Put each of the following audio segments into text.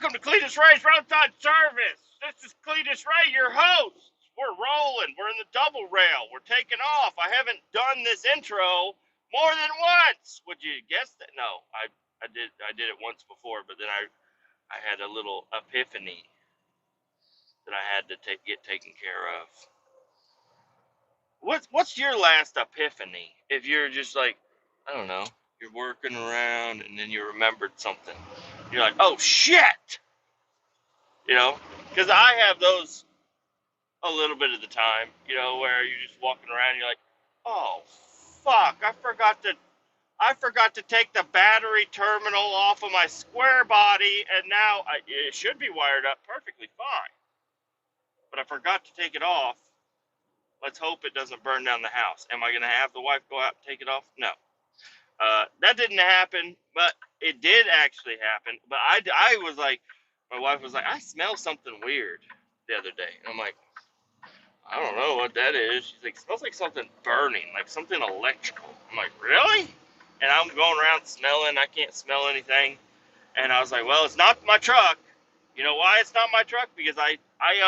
Welcome to Kletus Ray's Roadside Service. This is Kletus Ray, your host. We're rolling. We're in the double rail. We're taking off. I haven't done this intro more than once. Would you guess that? No, I did it once before, but then I had a little epiphany that I had to get taken care of. What's your last epiphany? If you're just like, I don't know, you're working around and then you remembered something. You're like, oh shit! You know, because I have those a little bit of the time, you know, where you're just walking around and you're like, oh fuck, I forgot to take the battery terminal off of my square body, and now it should be wired up perfectly fine, but I forgot to take it off. Let's hope it doesn't burn down the house. Am I going to have the wife go out and take it off? No. That didn't happen, but it did actually happen. But I was like, my wife was like, I smell something weird the other day. And I'm like, I don't know what that is. She's like, it smells like something burning, like something electrical. I'm like, really? And I'm going around smelling. I can't smell anything. And I was like, well, it's not my truck. You know why it's not my truck? Because I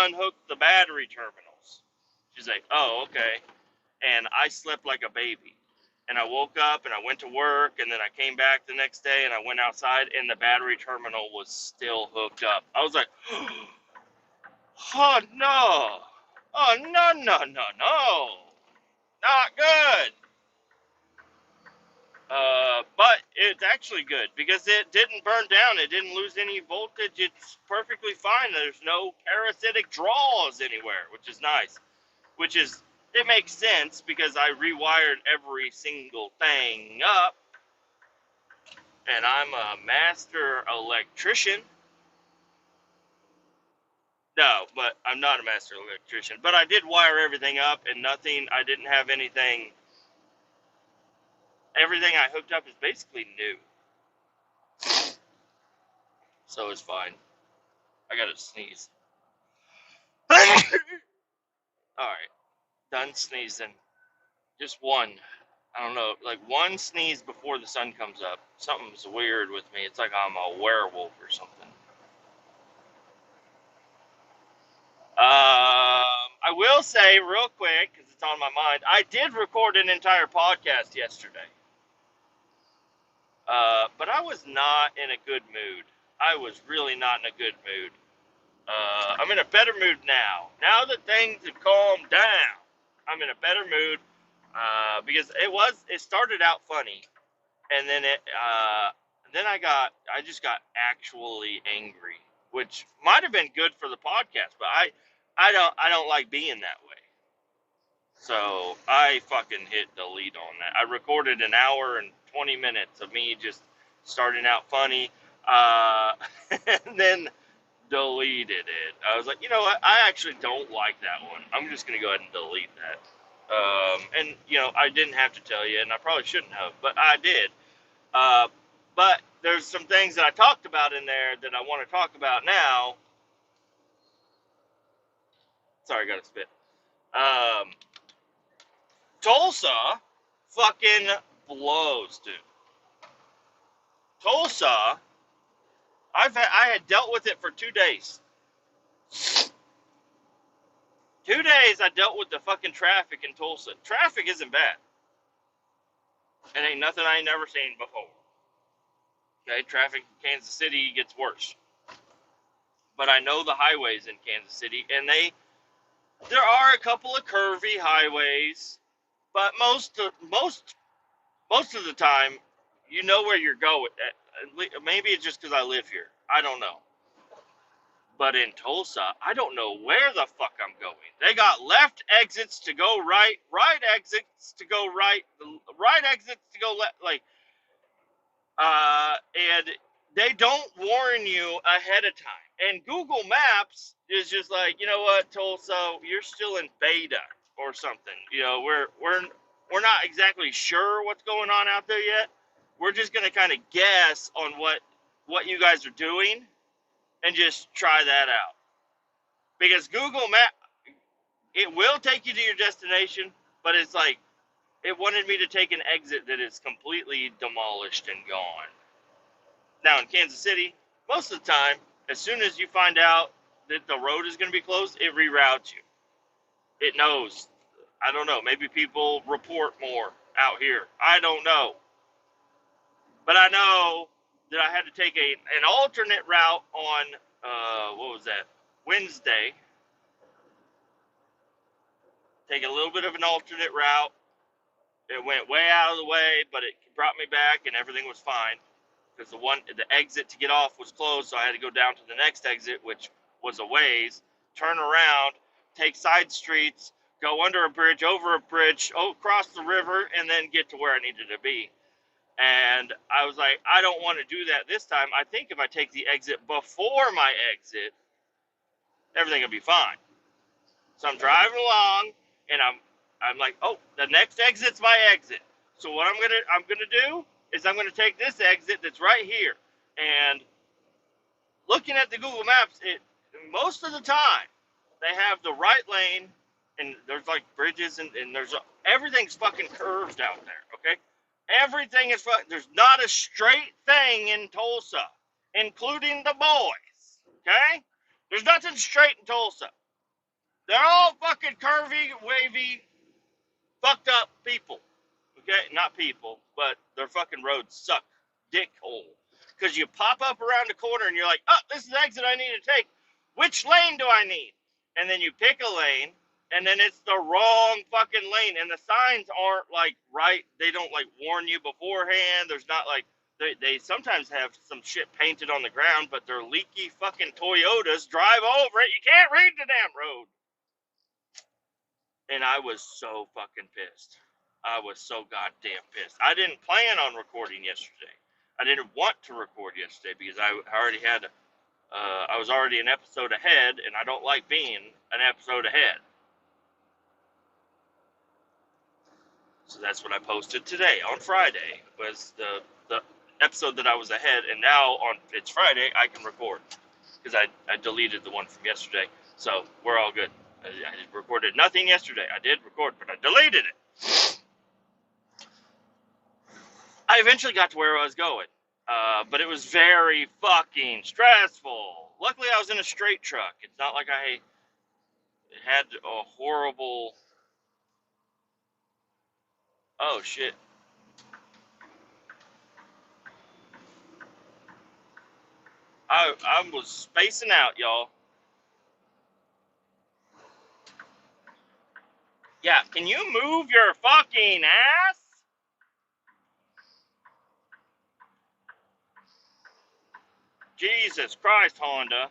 unhooked the battery terminals. She's like, oh, okay. And I slept like a baby. And I woke up and I went to work, and then I came back the next day and I went outside and the battery terminal was still hooked up. I was like, oh no. Oh no, no, no, no. Not good. But it's actually good because it didn't burn down. It didn't lose any voltage. It's perfectly fine. There's no parasitic draws anywhere, which is nice. It makes sense because I rewired every single thing up, and I'm a master electrician. No, but I'm not a master electrician. But I did wire everything up, and I didn't have anything. Everything I hooked up is basically new. So it's fine. I gotta sneeze. Alright. Done sneezing. Just one. I don't know, like one sneeze before the sun comes up. Something's weird with me. It's like I'm a werewolf or something. I will say real quick, because it's on my mind, I did record an entire podcast yesterday. But I was not in a good mood. I was really not in a good mood. I'm in a better mood now. Now that things have calmed down, I'm in a better mood. Because it started out funny, and then I just got actually angry, which might have been good for the podcast, but I don't like being that way. So I fucking hit delete on that. I recorded an hour and 20 minutes of me just starting out funny, and then deleted it. I was like, you know what? I actually don't like that one. I'm just going to go ahead and delete that. And, you know, I didn't have to tell you, and I probably shouldn't have, but I did. But there's some things that I talked about in there that I want to talk about now. Sorry, I got to spit. Tulsa fucking blows, dude. Tulsa, I had dealt with it for 2 days. 2 days I dealt with the fucking traffic in Tulsa. Traffic isn't bad. It ain't nothing I ain't never seen before. Okay, traffic in Kansas City gets worse. But I know the highways in Kansas City, and there are a couple of curvy highways, but most of the time, you know where you're going. Maybe it's just because I live here. I don't know. But in Tulsa, I don't know where the fuck I'm going. They got left exits to go right, right exits to go right, right exits to go left, and they don't warn you ahead of time. And Google Maps is just like, you know what, Tulsa, you're still in beta or something. You know, we're not exactly sure what's going on out there yet. We're just gonna kind of guess on what you guys are doing, and just try that out. Because Google Maps, it will take you to your destination, but it's like, it wanted me to take an exit that is completely demolished and gone. Now in Kansas City, most of the time, As soon as you find out that the road is going to be closed, it reroutes you. It knows. I don't know. Maybe people report more out here. I don't know. But I know that I had to take an alternate route on, what was that, Wednesday. Take a little bit of an alternate route. It went way out of the way, but it brought me back and everything was fine. Because the exit to get off was closed, so I had to go down to the next exit, which was a ways, turn around, take side streets, go under a bridge, over a bridge, across the river, and then get to where I needed to be. And I was like, I don't want to do that this time. I think if I take the exit before my exit, everything will be fine. So I'm driving along, and I'm like, oh, the next exit's my exit. So what I'm gonna do is I'm gonna take this exit that's right here. And looking at the Google Maps, most of the time they have the right lane, and there's like bridges, and everything's fucking curved out there. Okay, everything is there's not a straight thing in Tulsa, including the boys. Okay, there's nothing straight in Tulsa. They're all fucking curvy, wavy, fucked up people. Okay, not people, but their fucking roads suck. Dickhole. Because you pop up around the corner and you're like, oh, this is the exit I need to take. Which lane do I need? And then you pick a lane, and then it's the wrong fucking lane. And the signs aren't like right. They don't like warn you beforehand. There's not like, they sometimes have some shit painted on the ground, but they're leaky fucking Toyotas. Drive over it. You can't read the damn road. And I was so fucking pissed. I was so goddamn pissed. I didn't plan on recording yesterday. I didn't want to record yesterday because I already had, I was already an episode ahead, and I don't like being an episode ahead. So that's what I posted today on Friday, was the episode that I was ahead, and now it's Friday, I can record because I deleted the one from yesterday, so we're all good. I recorded nothing yesterday. I did record, but I deleted it. I eventually got to where I was going, but it was very fucking stressful. Luckily, I was in a straight truck. It's not like I had a horrible... Oh, shit. I was spacing out, y'all. Yeah, can you move your fucking ass? Jesus Christ, Honda.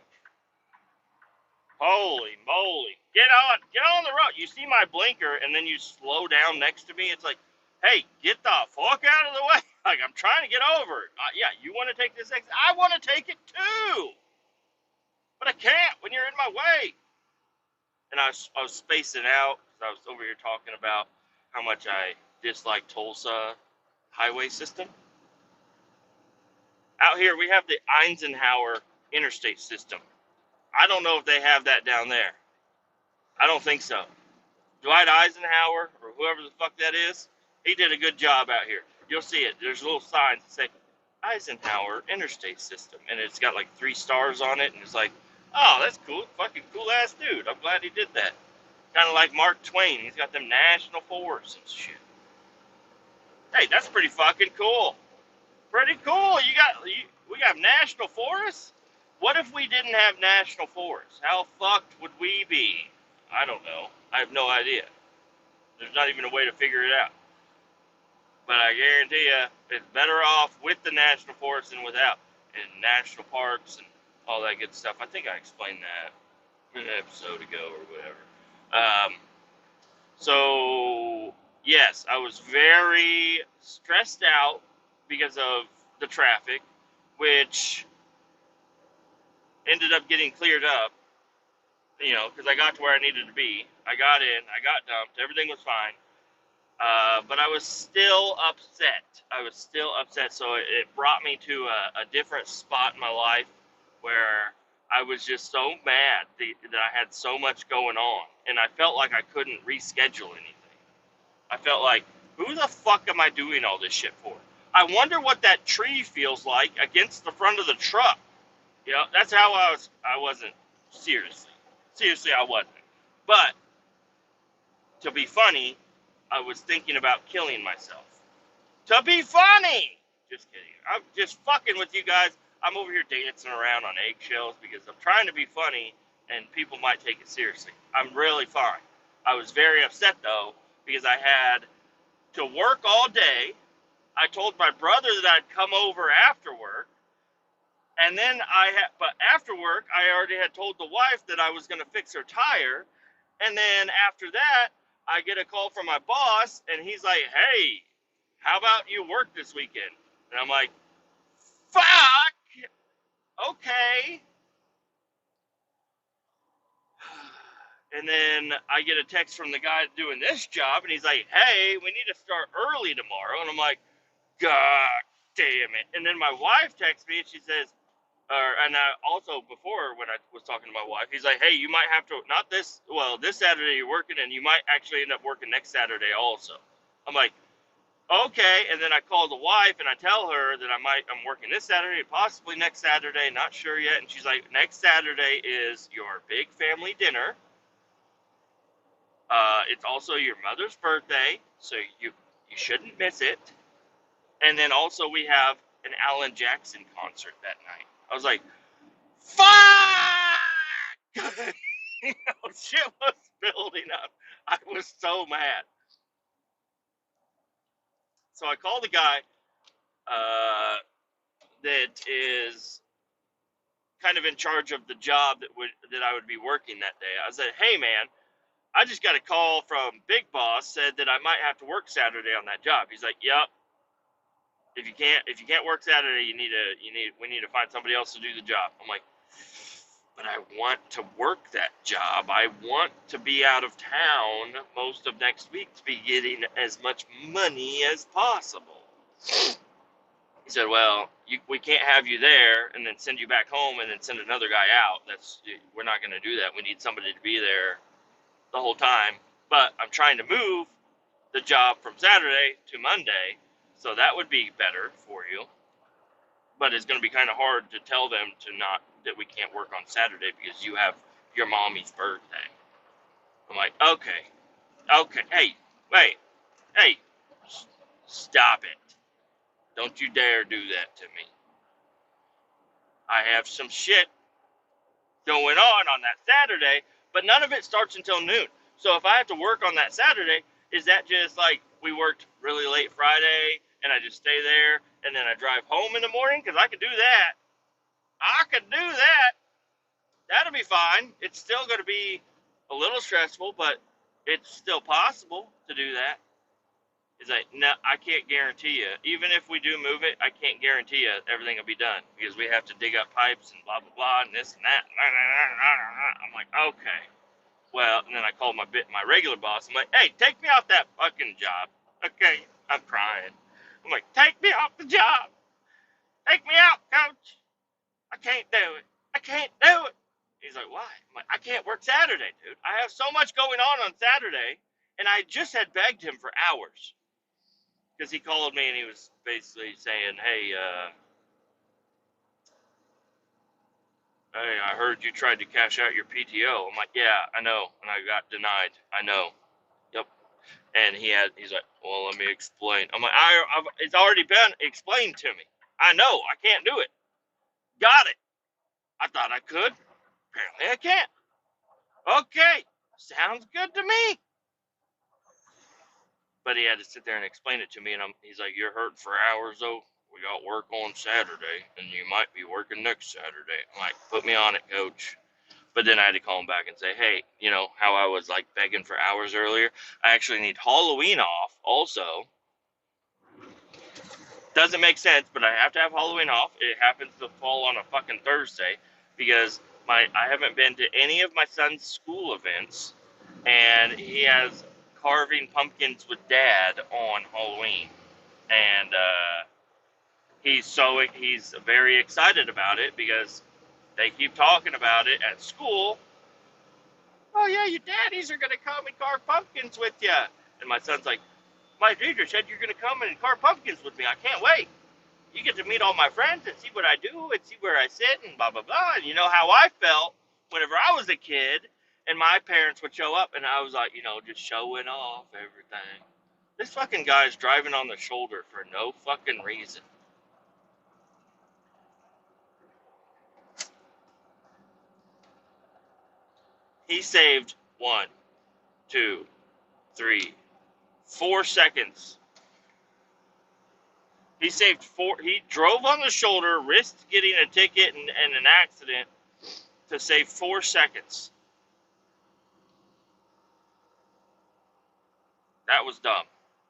Holy moly. Get on the road. You see my blinker, and then you slow down next to me. It's like, hey, get the fuck out of the way. Like, I'm trying to get over it. Yeah, you want to take this exit? I want to take it too. But I can't when you're in my way. And I was spacing out because I was over here talking about how much I dislike Tulsa highway system. Out here, we have the Eisenhower interstate system. I don't know if they have that down there. I don't think so. Dwight Eisenhower, or whoever the fuck that is, he did a good job out here. You'll see it. There's little signs that say Eisenhower interstate system, and it's got like 3 stars on it, and it's like, oh, that's cool. Fucking cool-ass dude. I'm glad he did that. Kind of like Mark Twain. He's got them national forests and shit. Hey, that's pretty fucking cool. Pretty cool. We got national forests? What if we didn't have national forests? How fucked would we be? I don't know. I have no idea. There's not even a way to figure it out. But I guarantee you, it's better off with the national forests than without. And national parks and all that good stuff. I think I explained that an episode ago or whatever. So, yes, I was very stressed out because of the traffic, which ended up getting cleared up, because I got to where I needed to be. I got in, I got dumped, everything was fine. But I was still upset. So it brought me to a different spot in my life where I was just so mad that I had so much going on. And I felt like I couldn't reschedule anything. I felt like, who the fuck am I doing all this shit for? I wonder what that tree feels like against the front of the truck. You know, that's how I was. I wasn't seriously. Seriously, I wasn't. But to be funny, I was thinking about killing myself. To be funny! Just kidding. I'm just fucking with you guys. I'm over here dancing around on eggshells because I'm trying to be funny and people might take it seriously. I'm really fine. I was very upset though because I had to work all day. I told my brother that I'd come over after work. And then but after work, I already had told the wife that I was going to fix her tire. And then after that, I get a call from my boss, and he's like, "Hey, how about you work this weekend?" And I'm like, "Fuck, okay." And then I get a text from the guy doing this job, and he's like, "Hey, we need to start early tomorrow." And I'm like, "God damn it!" And then my wife texts me, and she says, and I also before when I was talking to my wife, he's like, "Hey, you might have to not this this Saturday you're working, and you might actually end up working next Saturday also." I'm like, "Okay," and then I call the wife and I tell her that I'm working this Saturday, possibly next Saturday, not sure yet, and she's like, "Next Saturday is your big family dinner. It's also your mother's birthday, so you shouldn't miss it. And then also we have an Alan Jackson concert that night." I was like, "Fuck!" You know, shit was building up. I was so mad. So I called the guy that is kind of in charge of the job that I would be working that day. I said, "Hey man, I just got a call from Big Boss, said that I might have to work Saturday on that job." He's like, "Yep. If you can't work Saturday, we need to find somebody else to do the job." I'm like, "But I want to work that job. I want to be out of town most of next week to be getting as much money as possible." He said, "Well, we can't have you there and then send you back home and then send another guy out. We're not going to do that. We need somebody to be there the whole time. But I'm trying to move the job from Saturday to Monday, so that would be better for you. But it's going to be kind of hard to tell them that we can't work on Saturday because you have your mommy's birthday." I'm like, okay, hey, wait, hey, stop it. Don't you dare do that to me. I have some shit going on that Saturday, but none of it starts until noon. So if I have to work on that Saturday, is that just like we worked really late Friday and I just stay there and then I drive home in the morning? Because I could do that. I could do that. That'll be fine. It's still going to be a little stressful, but it's still possible to do that. He's like, "No, I can't guarantee you. Even if we do move it, I can't guarantee you everything will be done because we have to dig up pipes and blah, blah, blah, and this and that." I'm like, "Okay." Well, and then I called my regular boss. I'm like, "Hey, take me off that fucking job." Okay, I'm crying. I'm like, "Take me off the job. Take me out, coach. I can't do it. I can't do it." He's like, "Why?" I'm like, "I can't work Saturday, dude. I have so much going on Saturday." And I just had begged him for hours because he called me and he was basically saying, "Hey, I heard you tried to cash out your PTO." I'm like, "Yeah, I know, and I got denied. I know. Yep." And he's like, "Well, let me explain." I'm like, "It's already been explained to me. I know I can't do it. Got it. I thought I could. Apparently I can't. Okay, sounds good to me." But he had to sit there and explain it to me, and he's like, "You're hurting for hours though. We got work on Saturday, and you might be working next Saturday." I'm like, "Put me on it, coach." But then I had to call him back and say, "Hey, you know how I was like begging for hours earlier? I actually need Halloween off also. Doesn't make sense, but I have to have Halloween off. It happens to fall on a fucking Thursday because I haven't been to any of my son's school events, and he has carving pumpkins with Dad on Halloween, and he's very excited about it because they keep talking about it at school. "Oh yeah, your daddies are gonna come and carve pumpkins with you." And my son's like, "My teacher said you're gonna come and carve pumpkins with me. I can't wait." you get to meet all my friends and see what I do and see where I sit and blah, blah, blah. And you know how I felt whenever I was a kid and my parents would show up and I was like, just showing off everything. This fucking guy's driving on the shoulder for no fucking reason. He saved 1, 2, 3, 4 seconds. He saved 4. He drove on the shoulder, risked getting a ticket and an accident to save 4 seconds. That was dumb.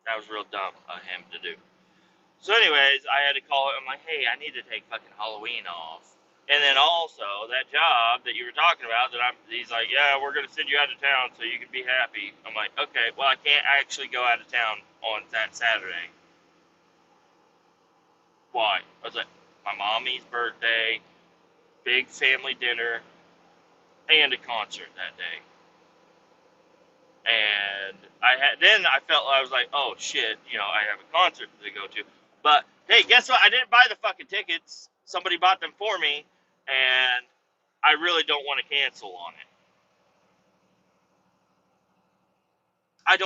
That was real dumb of him to do. So anyways, I had to call it. I'm like, hey, I need to take fucking Halloween off. And then also, that job that you were talking about, he's like, yeah, we're going to send you out of town so you can be happy. I'm like, okay, well, I can't actually go out of town on that Saturday. Why? I was like, my mommy's birthday, big family dinner, and a concert that day. And I felt I was like, oh shit, I have a concert to go to. But hey, guess what? I didn't buy the fucking tickets. Somebody bought them for me, and I really don't want to cancel on it. I've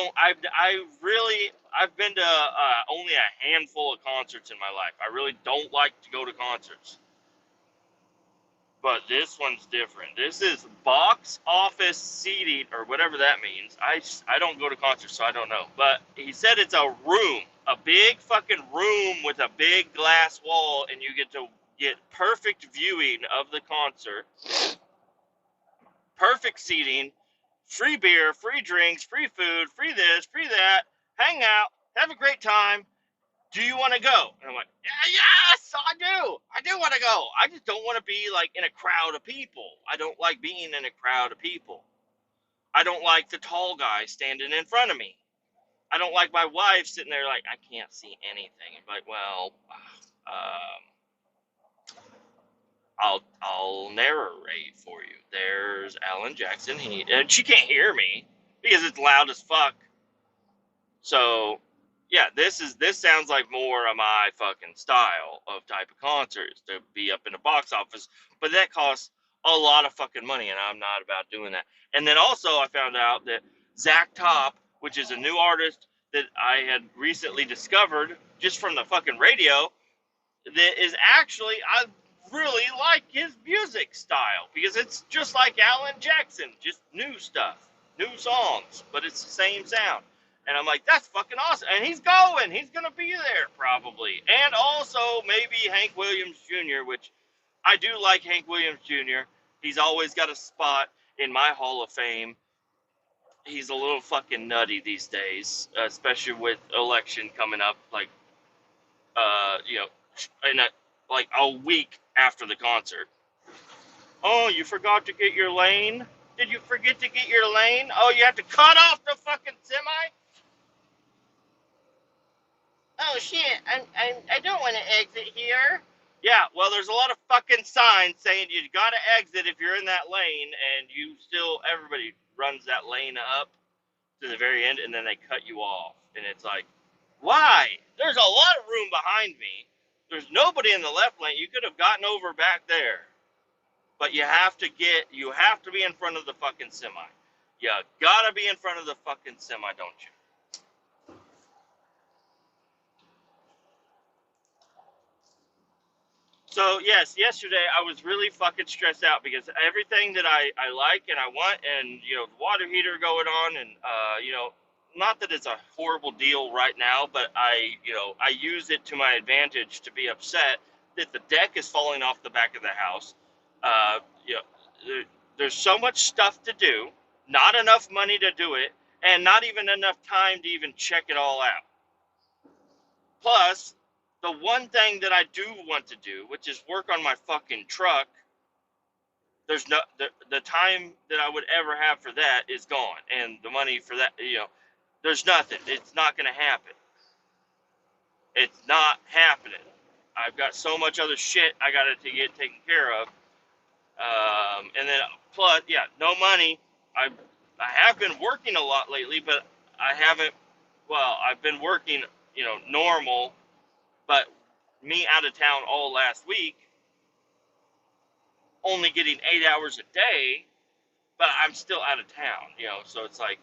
been to only a handful of concerts in my life. I really don't like to go to concerts. But this one's different. This is box office seating, or whatever that means. I don't go to concerts, so I don't know. But he said it's a room, a big fucking room with a big glass wall, and you get to get perfect viewing of the concert, perfect seating, free beer, free drinks, free food, free this, free that, hang out, have a great time. Do you want to go? And I'm like, yes, I do. I do want to go. I just don't want to be like in a crowd of people. I don't like being in a crowd of people. I don't like the tall guy standing in front of me. I don't like my wife sitting there like, I can't see anything. I'm like, well, I'll narrate for you. There's Alan Jackson. And she can't hear me because it's loud as fuck. So yeah, this sounds like more of my fucking style of type of concerts, to be up in the box office, but that costs a lot of fucking money, and I'm not about doing that. And then also I found out that Zach Top, which is a new artist that I had recently discovered just from the fucking radio, that is actually, I really like his music style, because it's just like Alan Jackson, just new stuff, new songs, but it's the same sound. And I'm like, that's fucking awesome. And he's going to be there probably. And also maybe Hank Williams Jr., which I do like Hank Williams Jr. He's always got a spot in my Hall of Fame. He's a little fucking nutty these days, especially with election coming up, like, in a week after the concert. Oh, you forgot to get your lane? Did you forget to get your lane? Oh, you have to cut off the fucking semi? Oh shit, I don't want to exit here. Yeah, well, there's a lot of fucking signs saying you gotta exit if you're in that lane, and everybody runs that lane up to the very end, and then they cut you off. And it's like, why? There's a lot of room behind me. There's nobody in the left lane. You could have gotten over back there. But you have to be in front of the fucking semi. You gotta be in front of the fucking semi, don't you? So, yes, yesterday I was really fucking stressed out because everything that I like and I want, and, the water heater going on, and, not that it's a horrible deal right now, but I use it to my advantage to be upset that the deck is falling off the back of the house. Uh, you know, there's so much stuff to do, not enough money to do it, and not even enough time to even check it all out. Plus, the one thing that I do want to do, which is work on my fucking truck, there's no the time that I would ever have for that is gone, and the money for that, there's nothing. It's not going to happen. It's not happening. I've got so much other shit I got to get taken care of, and then plus, yeah, no money. I have been working a lot lately, but I haven't. Well, I've been working, normal, but me out of town all last week, only getting 8 hours a day, but I'm still out of town, so it's like,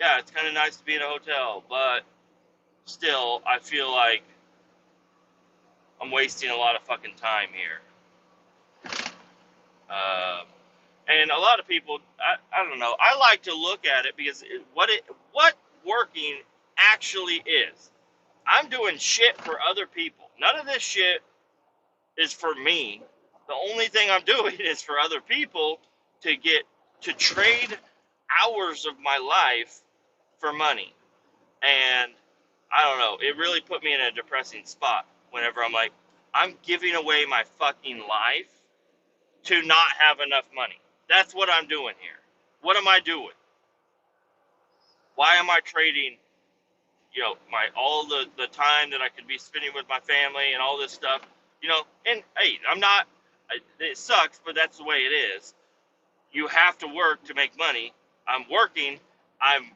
yeah, it's kind of nice to be in a hotel, but still, I feel like I'm wasting a lot of fucking time here. And a lot of people, I don't know, I like to look at it because what working actually is. I'm doing shit for other people. None of this shit is for me. The only thing I'm doing is for other people to trade hours of my life for money. And I don't know, it really put me in a depressing spot whenever I'm like, I'm giving away my fucking life to not have enough money. That's what I'm doing here. What am I doing? Why am I trading, my all the time that I could be spending with my family and all this stuff, and hey, it sucks, but that's the way it is. You have to work to make money. I'm working. I'm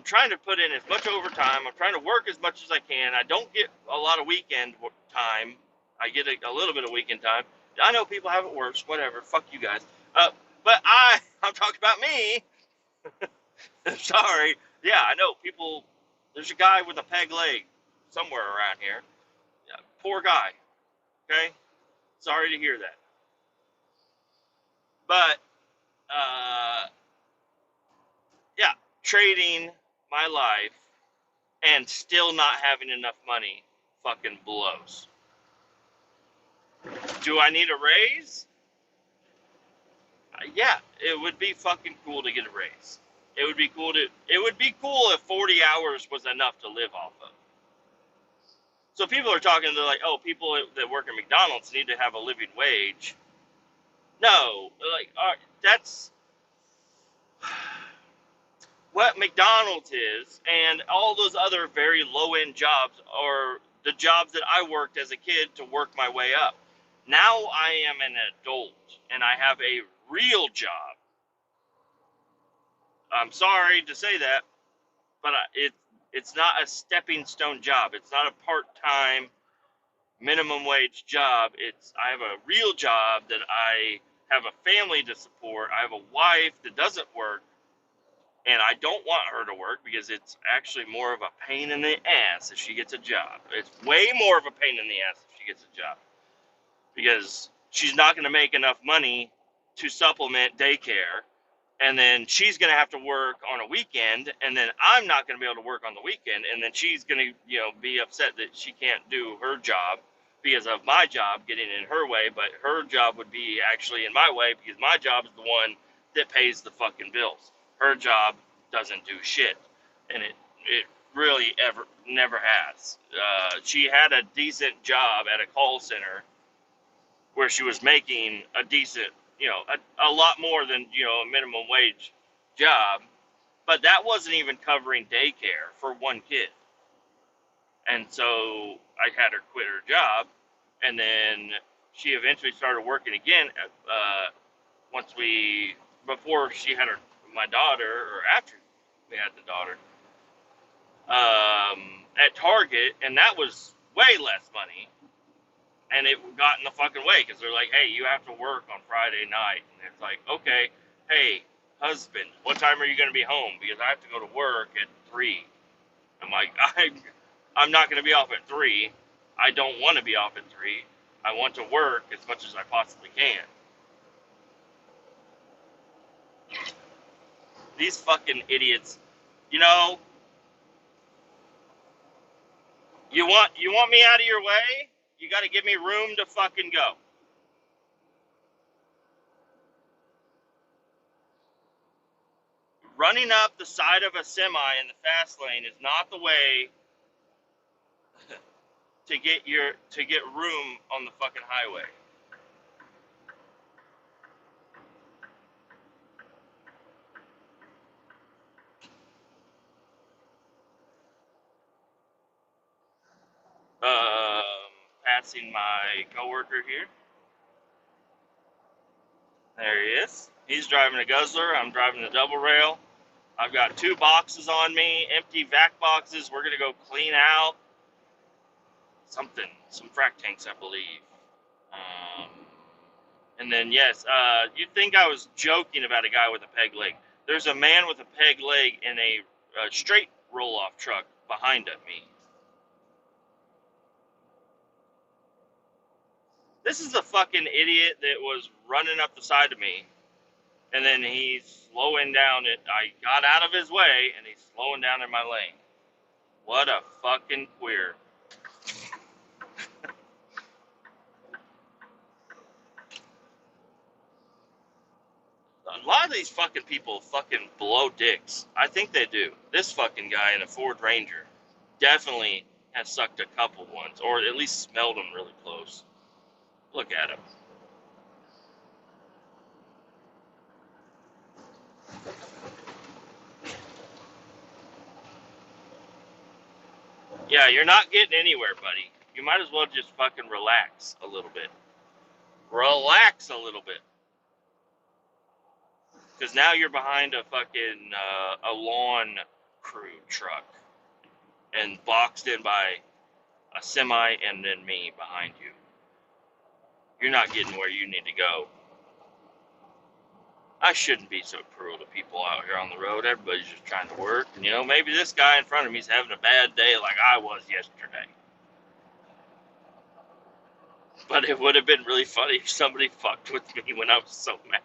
trying to put in as much overtime. I'm trying to work as much as I can. I don't get a lot of weekend time. I get a little bit of weekend time. I know people have it worse. Whatever. Fuck you guys. But I'm talking about me. Sorry. Yeah, I know people. There's a guy with a peg leg somewhere around here. Yeah, poor guy. Okay. Sorry to hear that. But yeah, trading my life and still not having enough money fucking blows. Do I need a raise? Yeah, it would be fucking cool to get a raise. It would be cool if 40 hours was enough to live off of. So people are talking, they're like, oh, people that work at McDonald's need to have a living wage. No, like, that's what McDonald's is, and all those other very low-end jobs are the jobs that I worked as a kid to work my way up. Now I am an adult, and I have a real job. I'm sorry to say that, but it's not a stepping stone job. It's not a part-time minimum wage job. I have a real job that I have a family to support. I have a wife that doesn't work, and I don't want her to work because it's actually more of a pain in the ass if she gets a job. It's way more of a pain in the ass if she gets a job because she's not going to make enough money to supplement daycare. And then she's going to have to work on a weekend, and then I'm not going to be able to work on the weekend, and then she's going to, be upset that she can't do her job because of my job getting in her way, but her job would be actually in my way because my job is the one that pays the fucking bills. Her job doesn't do shit, and it really never has. She had a decent job at a call center where she was making a decent, a lot more than, a minimum wage job, but that wasn't even covering daycare for one kid. And so I had her quit her job, and then she eventually started working again before she had my daughter, or after we had the daughter, at Target, and that was way less money. And it got in the fucking way because they're like, hey, you have to work on Friday night. And it's like, okay, hey, husband, what time are you going to be home? Because I have to go to work at 3. I'm like, I'm not going to be off at 3. I don't want to be off at 3. I want to work as much as I possibly can. These fucking idiots, you want me out of your way? You got to give me room to fucking go. Running up the side of a semi in the fast lane is not the way to get room on the fucking highway. Passing my coworker here. There he is. He's driving a Guzzler. I'm driving a double rail. I've got 2 boxes on me, empty vac boxes. We're going to go clean out. something, some frac tanks, I believe. Um, and then yes, you'd think I was joking about a guy with a peg leg. There's a man with a peg leg in a straight roll-off truck behind me. This is the fucking idiot that was running up the side of me, and then he's slowing down. I got out of his way, and he's slowing down in my lane. What a fucking queer. A lot of these fucking people fucking blow dicks. I think they do. This fucking guy in a Ford Ranger definitely has sucked a couple ones, or at least smelled them really close. Look at him. Yeah, you're not getting anywhere, buddy. You might as well just fucking relax a little bit. Relax a little bit. Because now you're behind a fucking a lawn crew truck and boxed in by a semi and then me behind you. You're not getting where you need to go. I shouldn't be so cruel to people out here on the road. Everybody's just trying to work. And, maybe this guy in front of me is having a bad day like I was yesterday. But it would have been really funny if somebody fucked with me when I was so mad.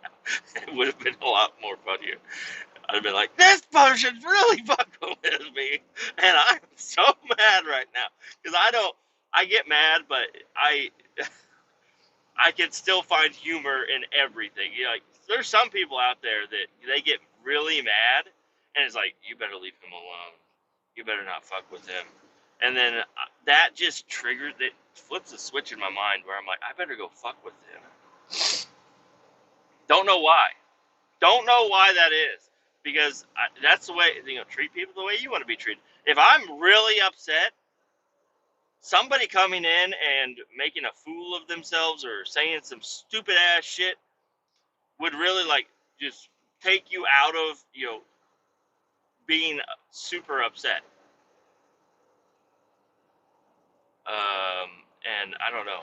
It would have been a lot more funnier. I'd have been like, this person's really fucking with me. And I'm so mad right now. Because I get mad, but I can still find humor in everything. There's some people out there that they get really mad, and it's like, you better leave him alone. You better not fuck with him. And then that just triggers, it flips a switch in my mind where I'm like, I better go fuck with him. Don't know why. Don't know why that is. Because that's the way, treat people the way you want to be treated. If I'm really upset, somebody coming in and making a fool of themselves or saying some stupid ass shit would really just take you out of, being super upset. And I don't know.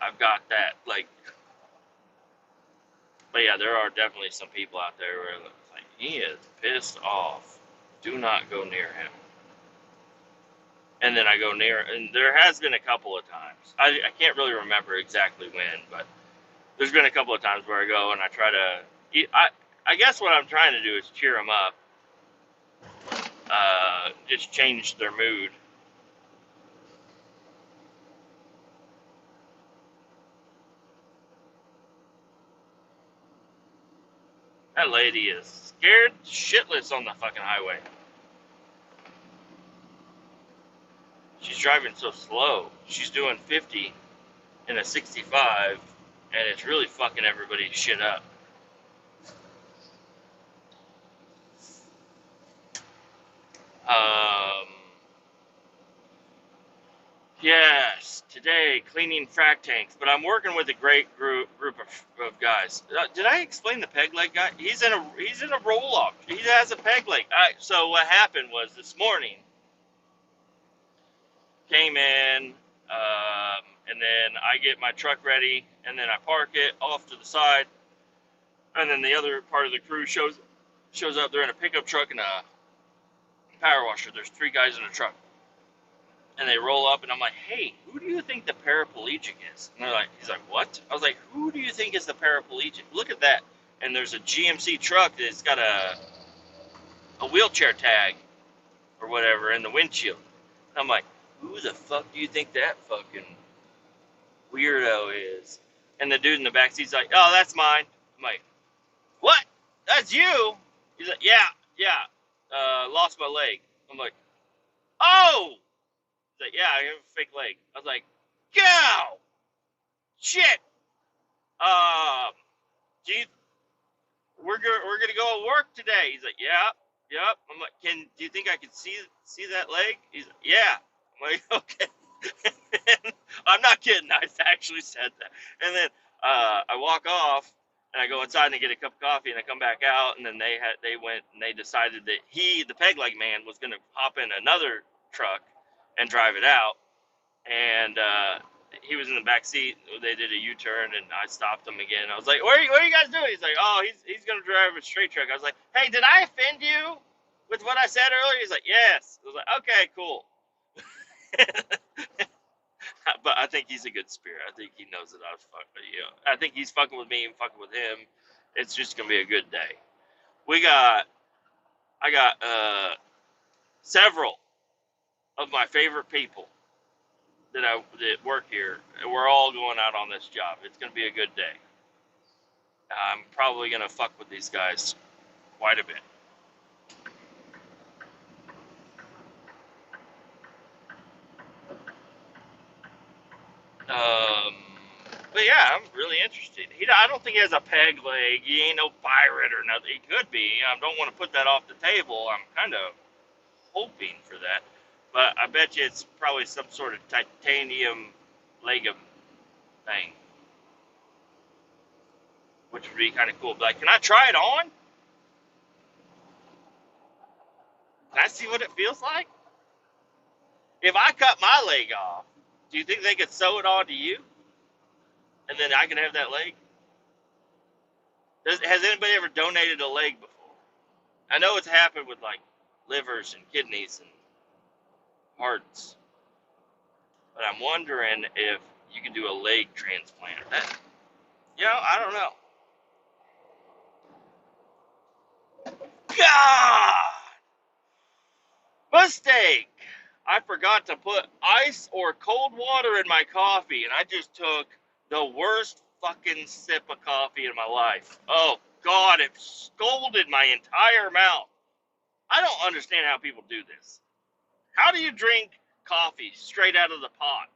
I've got that, but yeah, there are definitely some people out there where it's like, he is pissed off. Do not go near him. And then I go near, and there has been a couple of times. I can't really remember exactly when, but there's been a couple of times where I go and I try to, I guess what I'm trying to do is cheer them up. Just change their mood. That lady is scared shitless on the fucking highway. She's driving so slow. She's doing 50 in a 65, and it's really fucking everybody's shit up. Yes, today cleaning frac tanks, but I'm working with a great group of guys. Did I explain the peg leg guy? He's in a roll off. He has a peg leg. So what happened was this morning, came in, and then I get my truck ready, and then I park it off to the side, and then the other part of the crew shows up. They're in a pickup truck and a power washer. There's 3 guys in a truck. And they roll up, and I'm like, hey, who do you think the paraplegic is? And he's like, what? I was like, who do you think is the paraplegic? Look at that. And there's a GMC truck that's got a wheelchair tag or whatever in the windshield. And I'm like, who the fuck do you think that fucking weirdo is? And the dude in the back seat's like, oh, that's mine. I'm like, what? That's you? He's like, yeah, lost my leg. I'm like, oh! Like, yeah, I have a fake leg. I was like, go! Shit! We're gonna go to work today. He's like, yeah, yep. I'm like, do you think I can see that leg? He's like, yeah. I'm like, okay. I'm not kidding. I actually said that. And then I walk off and I go inside and I get a cup of coffee and I come back out, and then they went and they decided that the peg leg man was gonna hop in another truck and drive it out. and he was in the back seat. They did a U-turn, and I stopped him again. I was like, what are you guys doing? He's like, oh, he's going to drive a straight truck. I was like, hey, did I offend you with what I said earlier? He's like, yes. I was like, okay, cool. But I think he's a good spirit. I think he knows that I was fucking, I think he's fucking with me and fucking with him. It's just going to be a good day. I got several of my favorite people that work here. We're all going out on this job. It's going to be a good day. I'm probably going to fuck with these guys quite a bit. But yeah, I'm really interested. I don't think he has a peg leg. He ain't no pirate or nothing. He could be. I don't want to put that off the table. I'm kind of hoping for that. But I bet you it's probably some sort of titanium legum thing, which would be kind of cool. But like, can I try it on? Can I see what it feels like? If I cut my leg off, do you think they could sew it onto you? And then I can have that leg? Has anybody ever donated a leg before? I know it's happened with like livers and kidneys and hearts, but I'm wondering if you can do a leg transplant. I don't know. God! Mistake! I forgot to put ice or cold water in my coffee, and I just took the worst fucking sip of coffee in my life. Oh, God, it scalded my entire mouth. I don't understand how people do this. How do you drink coffee straight out of the pot?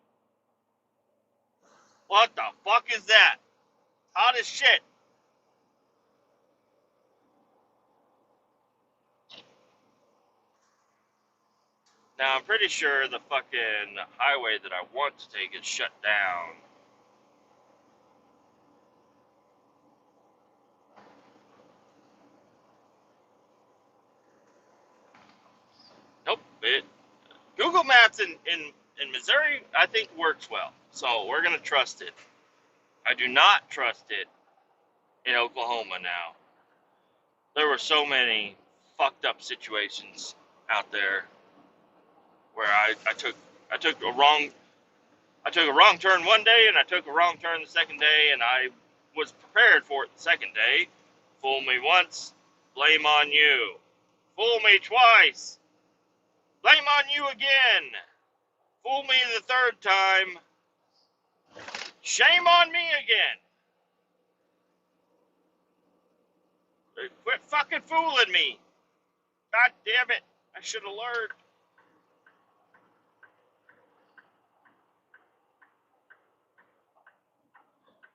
What the fuck is that? Hot as shit. Now, I'm pretty sure the fucking highway that I want to take is shut down. Nope. Google Maps in Missouri, I think, works well. So we're going to trust it. I do not trust it in Oklahoma now. There were so many fucked up situations out there where I took a wrong turn one day and I took a wrong turn the second day, and I was prepared for it the second day. Fool me once, blame on you. Fool me twice, blame on you again. Fool me the third time, shame on me again. Quit fucking fooling me. God damn it. I should have learned.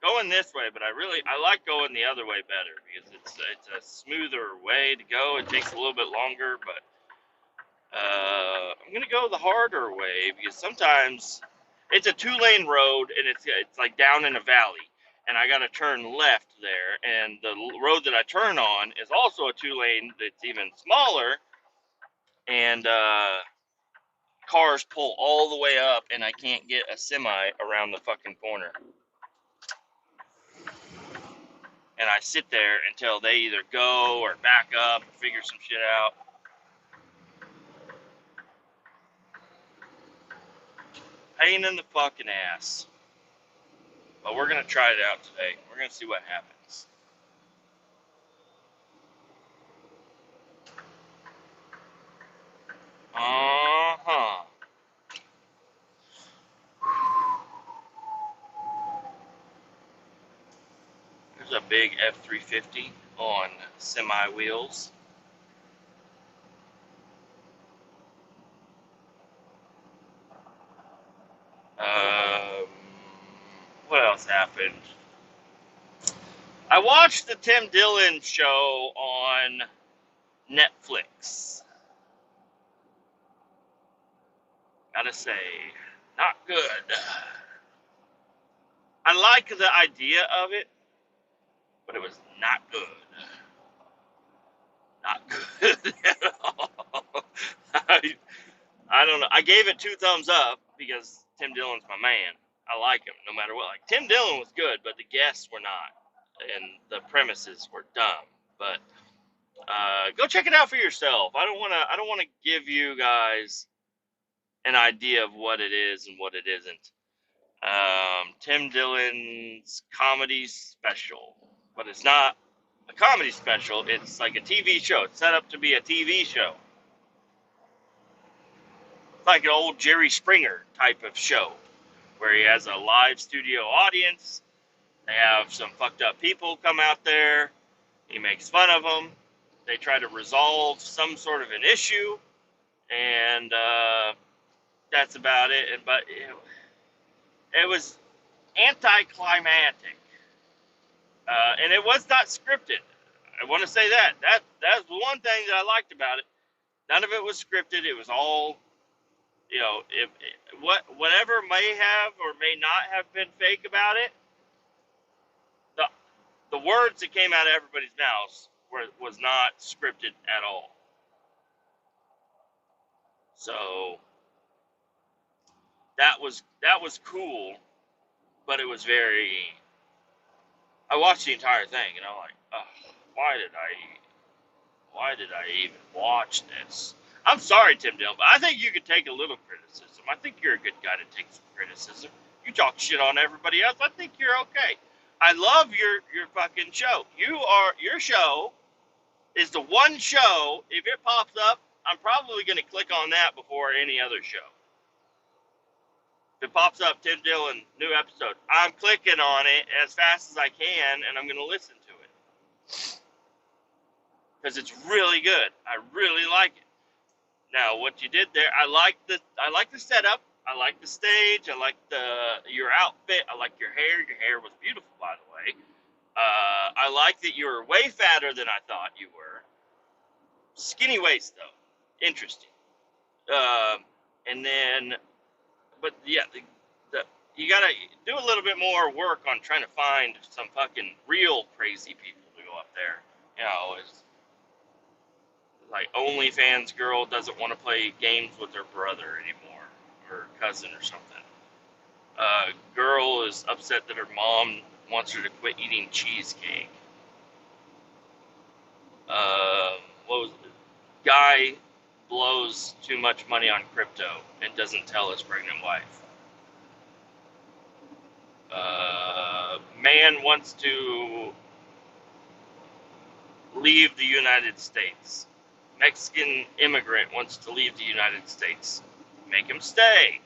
Going this way, but I like going the other way better because it's a smoother way to go. It takes a little bit longer, but I'm gonna go the harder way because sometimes it's a 2-lane road and it's like down in a valley, and I gotta turn left there, and the road that I turn on is also a 2-lane that's even smaller, and cars pull all the way up, and I can't get a semi around the fucking corner. And I sit there until they either go or back up or figure some shit out. Pain in the fucking ass. But we're going to try it out today. We're going to see what happens. Uh-huh. There's a big F-350 on semi wheels. What else happened? I watched the Tim Dillon show on Netflix. Gotta say, not good. I like the idea of it, but it was not good. Not good at all. I don't know. I gave it 2 thumbs up because Tim Dillon's my man. I like him no matter what. Like, Tim Dillon was good, but the guests were not, and the premises were dumb. But go check it out for yourself. I don't want to give you guys an idea of what it is and what it isn't. Tim Dillon's comedy special, but it's not a comedy special. It's like a TV show. It's set up to be a TV show. It's like an old Jerry Springer type of show where he has a live studio audience. They have some fucked up people come out there. He makes fun of them. They try to resolve some sort of an issue, and that's about it. But it was anticlimactic, and it was not scripted. I want to say that. That's the one thing that I liked about it. None of it was scripted. It was all, whatever may have or may not have been fake about it. The words that came out of everybody's mouths was not scripted at all. So that was cool, but it was very. I watched the entire thing and I'm like, oh, why did I even watch this? I'm sorry, Tim Dillon, but I think you could take a little criticism. I think you're a good guy to take some criticism. You talk shit on everybody else. I think you're okay. I love your fucking show. Your show is the one show, if it pops up, I'm probably going to click on that before any other show. If it pops up, Tim Dillon, new episode, I'm clicking on it as fast as I can, and I'm going to listen to it. Because it's really good. I really like it. Now, what you did there, I like the setup. I like the stage. I like your outfit. I like your hair. Your hair was beautiful, by the way. I like that you were way fatter than I thought you were. Skinny waist, though. Interesting. And then, but yeah, you gotta do a little bit more work on trying to find some fucking real crazy people to go up there. It's like OnlyFans girl doesn't want to play games with her brother anymore, or cousin or something. Girl is upset that her mom wants her to quit eating cheesecake. What was it? Guy blows too much money on crypto and doesn't tell his pregnant wife. Man wants to leave the United States. Mexican immigrant wants to leave the United States. Make him stay.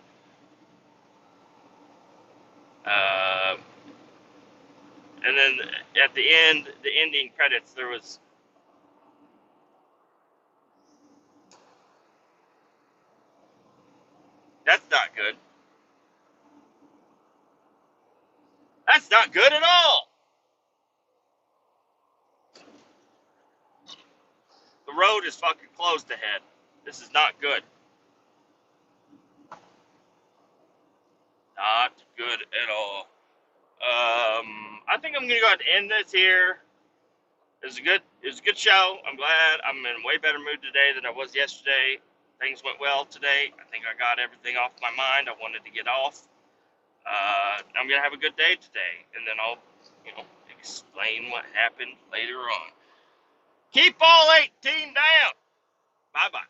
And then at the end, the ending credits, there was that's not good. That's not good at all. The road is fucking closed ahead. This is not good. Not good at all. I think I'm gonna go ahead and end this here. It was a good show. I'm glad. I'm in a way better mood today than I was yesterday. Things went well today. I think I got everything off my mind I wanted to get off. I'm gonna have a good day today, and then I'll, explain what happened later on. Keep all 18 down. Bye bye.